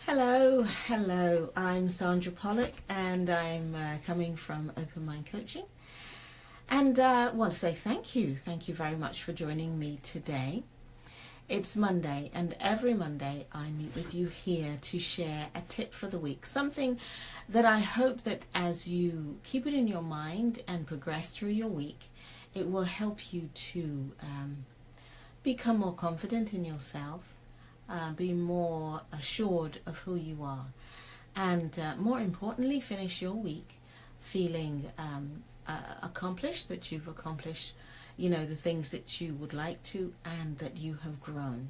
Hello, I'm Sandra Pollock and I'm coming from Open Mind Coaching, and want to say thank you very much for joining me today. It's Monday, and every Monday I meet with you here to share a tip for the week, something that I hope that as you keep it in your mind and progress through your week, it will help you to become more confident in yourself, be more assured of who you are, and more importantly, finish your week feeling accomplished, that you've accomplished, the things that you would like to, and that you have grown.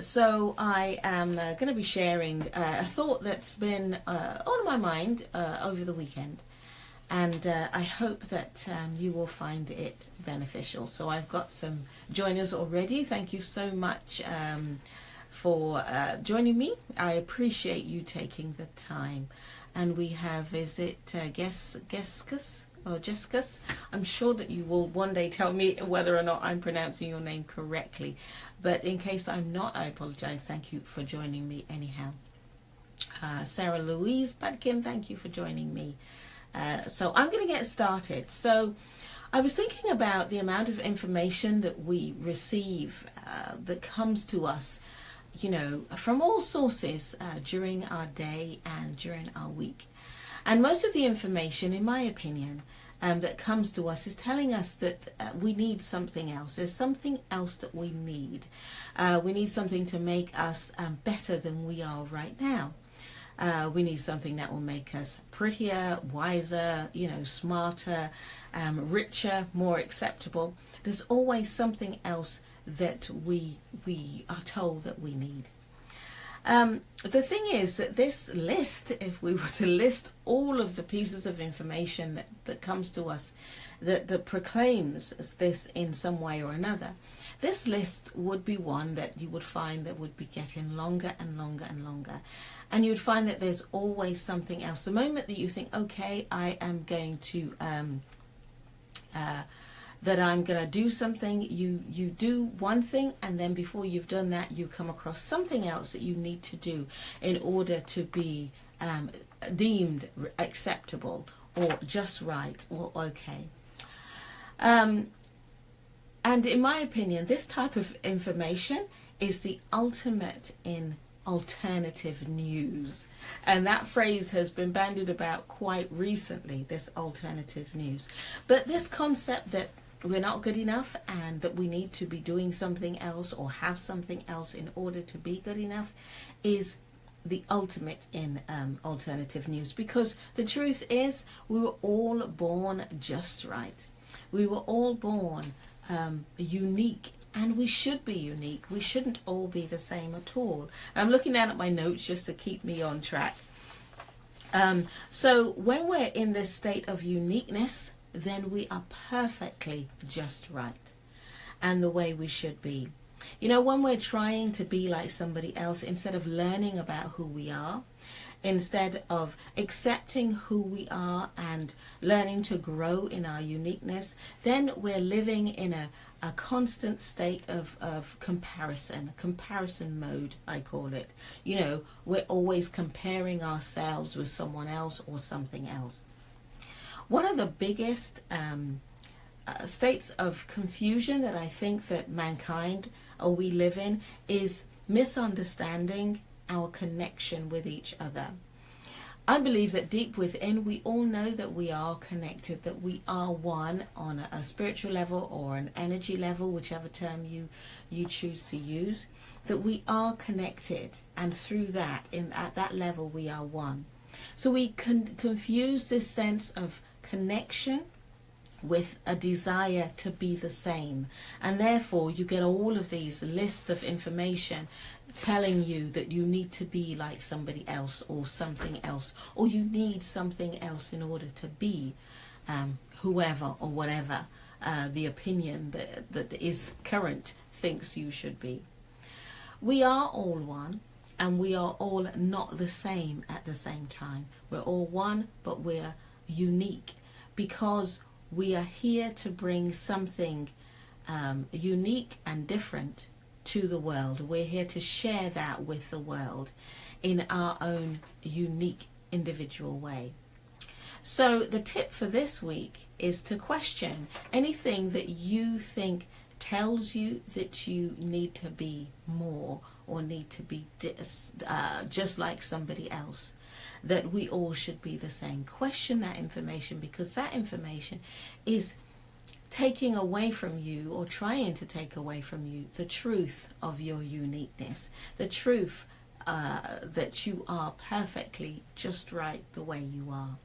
So I am going to be sharing a thought that's been on my mind over the weekend, and I hope that you will find it beneficial. So I've got some joiners already. Thank you so much for joining me. I appreciate you taking the time. And we have, is it Geskus or Jessicus? I'm sure that you will one day tell me whether or not I'm pronouncing your name correctly. But in case I'm not, I apologize. Thank you for joining me anyhow. Sarah Louise Padkin, thank you for joining me. So I'm going to get started. So I was thinking about the amount of information that we receive that comes to us, from all sources during our day and during our week. And most of the information, in my opinion, that comes to us is telling us that we need something else. There's something else that we need. We need something to make us better than we are right now. We need something that will make us prettier, wiser, smarter, richer, more acceptable. There's always something else that we are told that we need. The thing is that this list, if we were to list all of the pieces of information that comes to us that proclaims this in some way or another, this list would be one that you would find that would be getting longer and longer and longer. And you'd find that there's always something else. The moment that you think, okay, I am going to that I'm going to do something, you do one thing, and then before you've done that, you come across something else that you need to do in order to be deemed acceptable or just right or okay. And in my opinion, this type of information is the ultimate in alternative news. And that phrase has been bandied about quite recently, this alternative news. But this concept that we're not good enough and that we need to be doing something else or have something else in order to be good enough is the ultimate in alternative news, because the truth is we were all born just right. We were all born unique, and we should be unique. We shouldn't all be the same at all. I'm looking down at my notes just to keep me on track. So when we're in this state of uniqueness, then we are perfectly just right and the way we should be. When we're trying to be like somebody else, instead of learning about who we are, instead of accepting who we are and learning to grow in our uniqueness, then we're living in a constant state of comparison mode, I call it. We're always comparing ourselves with someone else or something else. One of the biggest states of confusion that I think that mankind or we live in is misunderstanding our connection with each other. I believe that deep within we all know that we are connected, that we are one on a spiritual level or an energy level, whichever term you choose to use, that we are connected, and through that, at that level, we are one. So we confuse this sense of connection with a desire to be the same, and therefore you get all of these lists of information telling you that you need to be like somebody else or something else, or you need something else in order to be whoever or whatever the opinion that is current thinks you should be. We are all one, and we are all not the same at the same time. We're all one, but we're unique because we are here to bring something unique and different to the world. We're here to share that with the world in our own unique individual way. So the tip for this week is to question anything that you think tells you that you need to be more or need to be just like somebody else, that we all should be the same. Question that information, because that information is taking away from you, or trying to take away from you, the truth of your uniqueness, the truth that you are perfectly just right the way you are.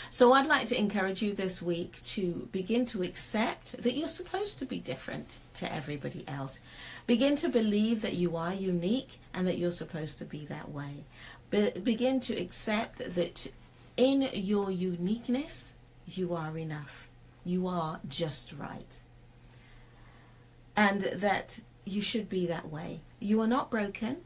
So I'd like to encourage you this week to begin to accept that you're supposed to be different to everybody else. Begin to believe that you are unique and that you're supposed to be that way. Begin to accept that in your uniqueness, you are enough. You are just right. And that you should be that way. You are not broken.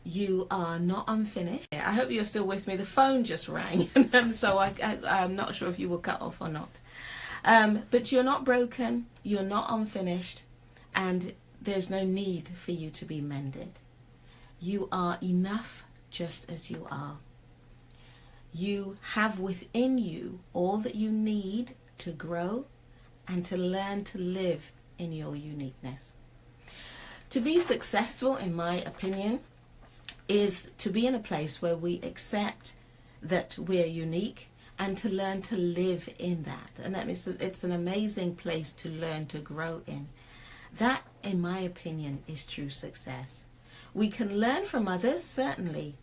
You are not unfinished. I hope you're still with me. The phone just rang, and so I'm not sure if you were cut off or not. But you're not broken, you're not unfinished, and there's no need for you to be mended. You are enough just as you are. You have within you all that you need to grow and to learn to live in your uniqueness. To be successful, in my opinion, is to be in a place where we accept that we're unique and to learn to live in that. And that means it's an amazing place to learn to grow in. That, in my opinion, is true success. We can learn from others, certainly,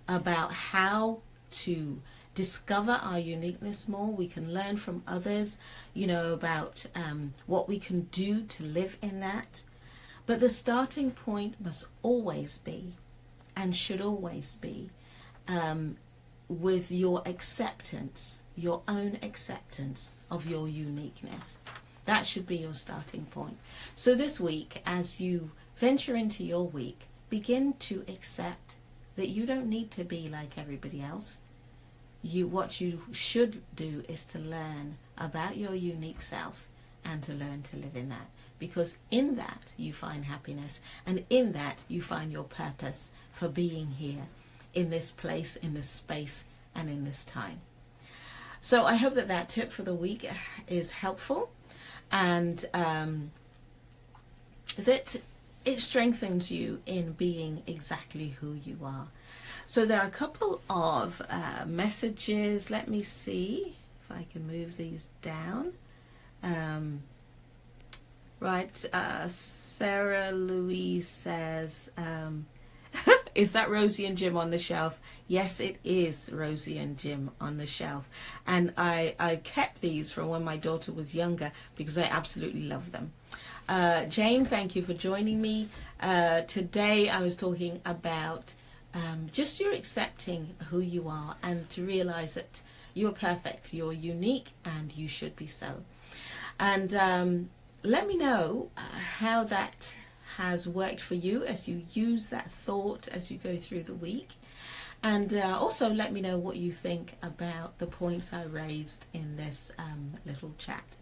about how to discover our uniqueness more. We can learn from others, about what we can do to live in that. But the starting point must always be, and should always be, with your acceptance, your own acceptance of your uniqueness. That should be your starting point. So this week, as you venture into your week, begin to accept that you don't need to be like everybody else. What you should do is to learn about your unique self and to learn to live in that. Because in that you find happiness, and in that you find your purpose for being here, in this place, in this space, and in this time. So I hope that tip for the week is helpful, and that it strengthens you in being exactly who you are. So there are a couple of messages. Let me see if I can move these down. Right, Sarah Louise says, is that Rosie and Jim on the shelf? Yes, it is Rosie and Jim on the shelf. And I kept these from when my daughter was younger because I absolutely love them. Jane, thank you for joining me. Today I was talking about just you accepting who you are and to realize that you're perfect, you're unique, and you should be so. And let me know how that has worked for you as you use that thought as you go through the week. And also let me know what you think about the points I raised in this little chat.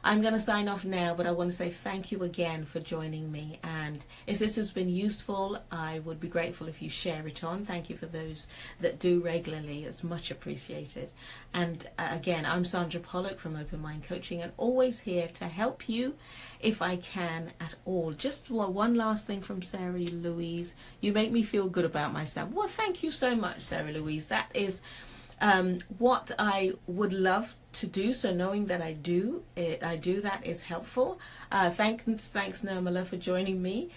I'm going to sign off now, but I want to say thank you again for joining me. And if this has been useful, I would be grateful if you share it on. Thank you for those that do regularly. It's much appreciated. And again, I'm Sandra Pollock from Open Mind Coaching, and always here to help you if I can at all. Just one last thing from Sarah Louise. You make me feel good about myself. Well, thank you so much, Sarah Louise. That is what I would love to do. So knowing that I do that is helpful. Thanks Nirmala for joining me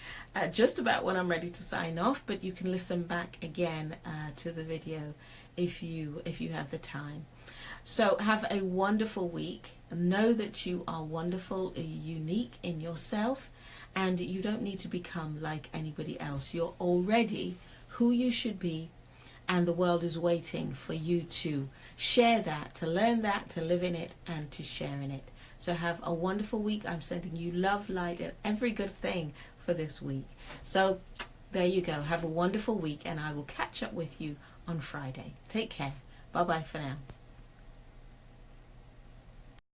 just about when I'm ready to sign off, but you can listen back again to the video if you have the time. So have a wonderful week. Know that you are wonderful, unique in yourself, and you don't need to become like anybody else. You're already who you should be, and the world is waiting for you to share that, to learn that, to live in it, and to share in it. So have a wonderful week. I'm sending you love, light, and every good thing for this week. So there you go. Have a wonderful week, and I will catch up with you on Friday. Take care. Bye-bye for now.